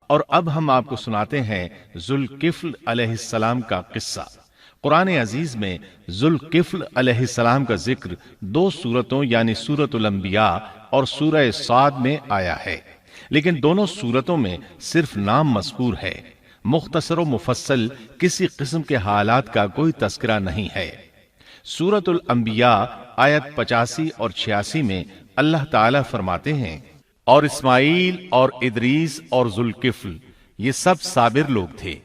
اور اب ہم آپ کو سناتے ہیں ذوالکفل علیہ السلام کا قصہ۔ قرآن عزیز میں ذوالکفل علیہ السلام کا ذکر 2 سورتوں یعنی سورۃ الانبیاء اور سورہ صاد میں آیا ہے، لیکن دونوں سورتوں میں صرف نام مذکور ہے، مختصر و مفصل کسی قسم کے حالات کا کوئی تذکرہ نہیں ہے۔ سورۃ الانبیاء آیت 85 اور 86 میں اللہ تعالیٰ فرماتے ہیں، اور اسماعیل اور ادریس اور ذوالکفل یہ سب صابر لوگ تھے،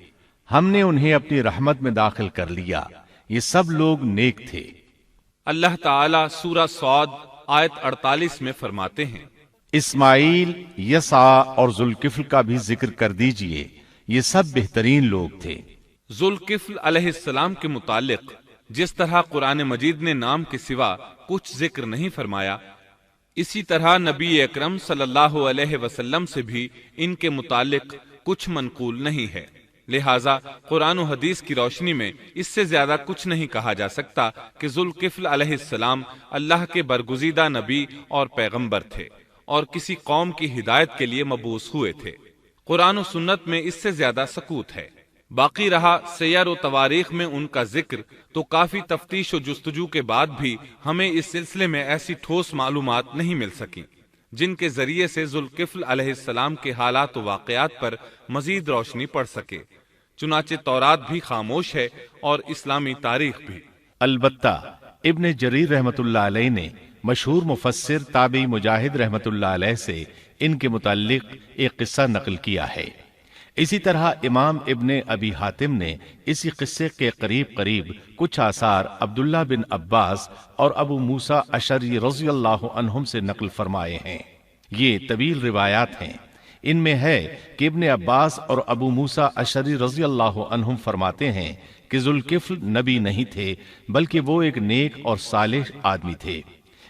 ہم نے انہیں اپنی رحمت میں داخل کر لیا، یہ سب لوگ نیک تھے۔ اللہ تعالیٰ سورہ صاد آیت 48 میں فرماتے ہیں، اسماعیل، یسع اور ذوالکفل کا بھی ذکر کر دیجئے، یہ سب بہترین لوگ تھے۔ ذوالکفل علیہ السلام کے متعلق جس طرح قرآن مجید نے نام کے سوا کچھ ذکر نہیں فرمایا، اسی طرح نبی اکرم صلی اللہ علیہ وسلم سے بھی ان کے متعلق کچھ منقول نہیں ہے، لہٰذا قرآن و حدیث کی روشنی میں اس سے زیادہ کچھ نہیں کہا جا سکتا کہ ذوالکفل علیہ السلام اللہ کے برگزیدہ نبی اور پیغمبر تھے اور کسی قوم کی ہدایت کے لیے مبعوث ہوئے تھے۔ قرآن و سنت میں اس سے زیادہ سکوت ہے۔ باقی رہا سیر و تواریخ میں ان کا ذکر، تو کافی تفتیش و جستجو کے بعد بھی ہمیں اس سلسلے میں ایسی ٹھوس معلومات نہیں مل سکیں جن کے ذریعے سے ذوالکفل علیہ السلام کے حالات و واقعات پر مزید روشنی پڑ سکے، چنانچہ تورات بھی خاموش ہے اور اسلامی تاریخ بھی۔ البتہ ابن جریر رحمت اللہ علیہ نے مشہور مفسر تابعی مجاہد رحمت اللہ علیہ سے ان کے متعلق ایک قصہ نقل کیا ہے۔ اسی طرح امام ابن ابی حاتم نے اسی قصے کے قریب کچھ آثار عبداللہ بن عباس اور ابو موسیٰ اشعری رضی اللہ عنہم سے نقل فرمائے ہیں۔ یہ طویل روایات ہیں۔ ان میں ہے کہ ابن عباس اور ابو موسیٰ اشعری رضی اللہ عنہم فرماتے ہیں کہ ذوالکفل نبی نہیں تھے، بلکہ وہ ایک نیک اور صالح آدمی تھے،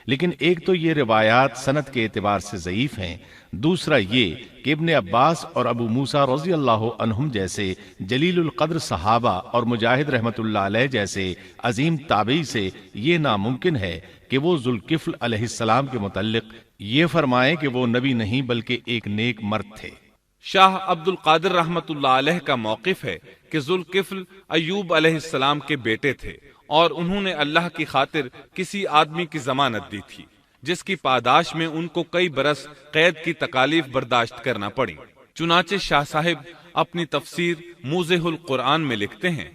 لیکن ایک تو یہ روایات سند کے اعتبار سے ضعیف ہیں، دوسرا یہ کہ ابن عباس اور ابو موسیٰ رضی اللہ عنہم جیسے جلیل القدر صحابہ اور مجاہد رحمت اللہ علیہ جیسے عظیم تابعی سے یہ ناممکن ہے کہ وہ ذوالکفل علیہ السلام کے متعلق یہ فرمائیں کہ وہ نبی نہیں بلکہ ایک نیک مرد تھے۔ شاہ عبد القادر رحمت اللہ علیہ کا موقف ہے کہ ذوالکفل ایوب علیہ السلام کے بیٹے تھے اور انہوں نے اللہ کی خاطر کسی آدمی کی ضمانت دی تھی جس کی پاداش میں ان کو کئی برس قید کی تکالیف برداشت کرنا پڑی۔ چنانچہ شاہ صاحب اپنی تفسیر موضح القرآن میں لکھتے ہیں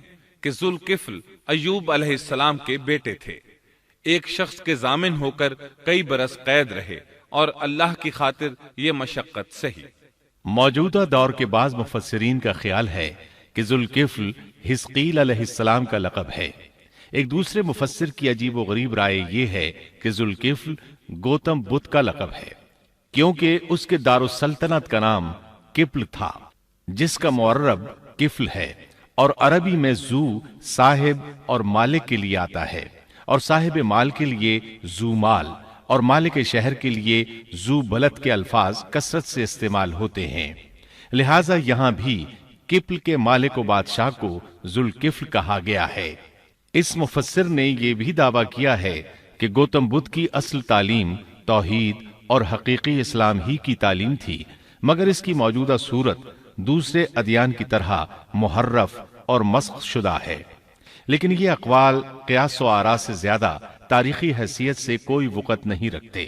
کہ ذوالکفل ایوب علیہ السلام کے بیٹے تھے، ایک شخص کے ضامن ہو کر کئی برس قید رہے اور اللہ کی خاطر یہ مشقت سہی۔ موجودہ دور کے بعض مفسرین کا خیال ہے کہ ذوالکفل حزقیل علیہ السلام کا لقب ہے۔ ایک دوسرے مفسر کی عجیب و غریب رائے یہ ہے کہ ذوالکفل گوتم بدھ کا لقب ہے، کیونکہ اس کے دارالسلطنت کا نام کفل تھا، جس کا معرب کفل ہے، اور عربی میں ذو صاحب اور مالک کے لیے آتا ہے، اور صاحب مال کے لیے ذو مال اور مالک شہر کے لیے ذو بلد کے الفاظ کثرت سے استعمال ہوتے ہیں، لہٰذا یہاں بھی کفل کے مالک و بادشاہ کو ذوالکفل کہا گیا ہے۔ اس مفسر نے یہ بھی دعویٰ کیا ہے کہ گوتم بدھ کی اصل تعلیم توحید اور حقیقی اسلام ہی کی تعلیم تھی، مگر اس کی موجودہ صورت دوسرے ادیان کی طرح محرف اور مسخ شدہ ہے، لیکن یہ اقوال قیاس و آراء سے زیادہ تاریخی حیثیت سے کوئی وقت نہیں رکھتے۔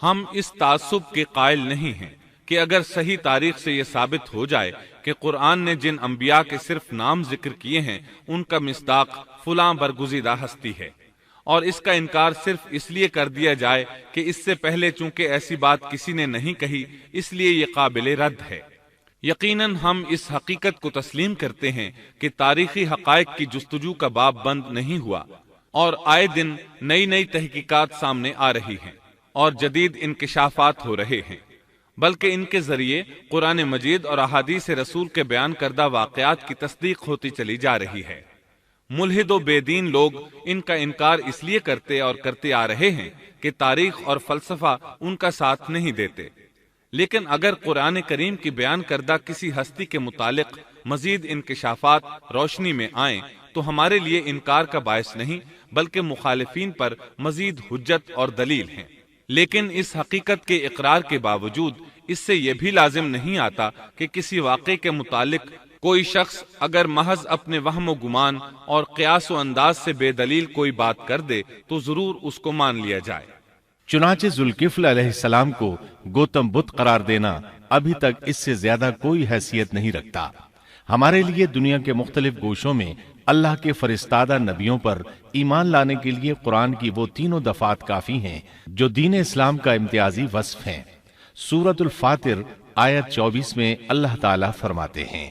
ہم اس تعصب کے قائل نہیں ہیں کہ اگر صحیح تاریخ سے یہ ثابت ہو جائے کہ قرآن نے جن انبیاء کے صرف نام ذکر کیے ہیں ان کا مصداق فلاں برگزیدہ ہستی ہے، اور اس کا انکار صرف اس لیے کر دیا جائے کہ اس سے پہلے چونکہ ایسی بات کسی نے نہیں کہی اس لیے یہ قابل رد ہے۔ یقیناً ہم اس حقیقت کو تسلیم کرتے ہیں کہ تاریخی حقائق کی جستجو کا باب بند نہیں ہوا، اور آئے دن نئی تحقیقات سامنے آ رہی ہیں اور جدید انکشافات ہو رہے ہیں، بلکہ ان کے ذریعے قرآن مجید اور احادیث رسول کے بیان کردہ واقعات کی تصدیق ہوتی چلی جا رہی ہے۔ ملحد و بے دین لوگ ان کا انکار اس لیے کرتے آ رہے ہیں کہ تاریخ اور فلسفہ ان کا ساتھ نہیں دیتے، لیکن اگر قرآن کریم کی بیان کردہ کسی ہستی کے متعلق مزید انکشافات روشنی میں آئیں تو ہمارے لیے انکار کا باعث نہیں بلکہ مخالفین پر مزید حجت اور دلیل ہیں۔ لیکن اس حقیقت کے اقرار کے باوجود اس سے یہ بھی لازم نہیں آتا کہ کسی واقعے کے متعلق کوئی شخص اگر محض اپنے وہم و گمان اور قیاس و انداز سے بے دلیل کوئی بات کر دے تو ضرور اس کو مان لیا جائے۔ چنانچہ ذوالکفل علیہ السلام کو گوتم بدھ قرار دینا ابھی تک اس سے زیادہ کوئی حیثیت نہیں رکھتا۔ ہمارے لیے دنیا کے مختلف گوشوں میں اللہ کے فرستادہ نبیوں پر ایمان لانے کے لیے قرآن کی وہ تینوں دفعات کافی ہیں جو دین اسلام کا امتیازی وصف ہیں۔ سورۃ الفاتر آیت 24 میں اللہ تعالیٰ فرماتے ہیں،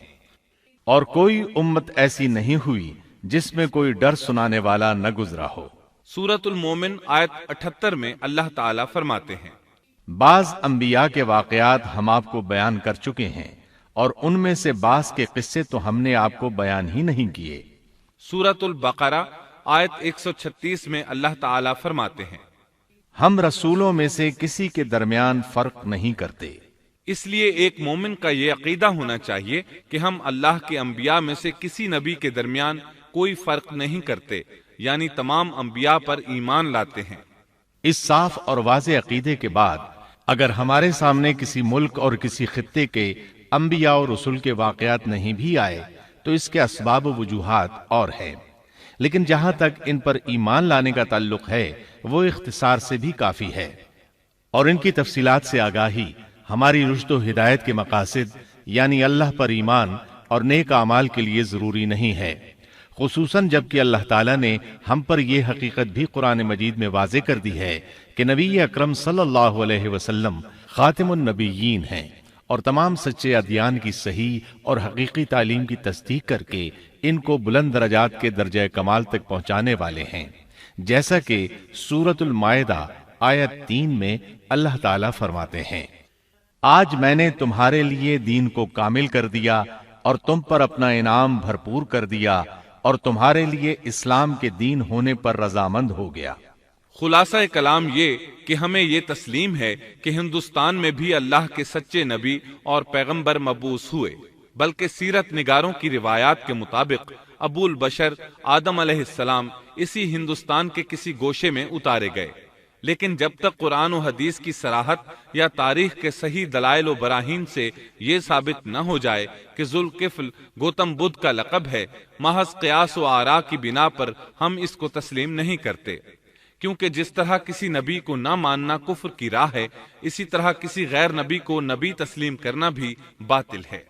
اور کوئی امت ایسی نہیں ہوئی جس میں کوئی ڈر سنانے والا نہ گزرا ہو۔ سورۃ المومن آیت 78 میں اللہ تعالیٰ فرماتے ہیں، بعض انبیاء کے واقعات ہم آپ کو بیان کر چکے ہیں، اور ان میں سے بعض کے قصے تو ہم نے آپ کو بیان ہی نہیں کیے۔ سورۃ البقرہ آیت 136 میں اللہ تعالیٰ فرماتے ہیں، ہم رسولوں میں سے کسی کے درمیان فرق نہیں کرتے۔ اس لیے ایک مومن کا یہ عقیدہ ہونا چاہیے کہ ہم اللہ کے انبیاء میں سے کسی نبی کے درمیان کوئی فرق نہیں کرتے، یعنی تمام انبیاء پر ایمان لاتے ہیں۔ اس صاف اور واضح عقیدے کے بعد اگر ہمارے سامنے کسی ملک اور کسی خطے کے انبیاء اور رسول کے واقعات نہیں بھی آئے تو اس کے اسباب و وجوہات اور ہیں، لیکن جہاں تک ان پر ایمان لانے کا تعلق ہے وہ اختصار سے بھی کافی ہے، اور ان کی تفصیلات سے آگاہی ہماری رشد و ہدایت کے مقاصد یعنی اللہ پر ایمان اور نیک اعمال کے لیے ضروری نہیں ہے، خصوصاً جبکہ اللہ تعالیٰ نے ہم پر یہ حقیقت بھی قرآن مجید میں واضح کر دی ہے کہ نبی اکرم صلی اللہ علیہ وسلم خاتم النبیین ہیں اور تمام سچے ادیان کی صحیح اور حقیقی تعلیم کی تصدیق کر کے ان کو بلند درجات کے درجہ کمال تک پہنچانے والے ہیں، جیسا کہ سورۃ المائدہ آیت 3 میں اللہ تعالیٰ فرماتے ہیں، آج میں نے تمہارے لیے دین کو کامل کر دیا اور تم پر اپنا انعام بھرپور کر دیا اور تمہارے لیے اسلام کے دین ہونے پر رضامند ہو گیا۔ خلاصہ کلام یہ کہ ہمیں یہ تسلیم ہے کہ ہندوستان میں بھی اللہ کے سچے نبی اور پیغمبر مبعوث ہوئے، بلکہ سیرت نگاروں کی روایات کے مطابق ابو البشر آدم علیہ السلام اسی ہندوستان کے کسی گوشے میں اتارے گئے، لیکن جب تک قرآن و حدیث کی صراحت یا تاریخ کے صحیح دلائل و براہین سے یہ ثابت نہ ہو جائے کہ ذوالکفل گوتم بدھ کا لقب ہے، محض قیاس و آراء کی بنا پر ہم اس کو تسلیم نہیں کرتے، کیونکہ جس طرح کسی نبی کو نہ ماننا کفر کی راہ ہے، اسی طرح کسی غیر نبی کو نبی تسلیم کرنا بھی باطل ہے۔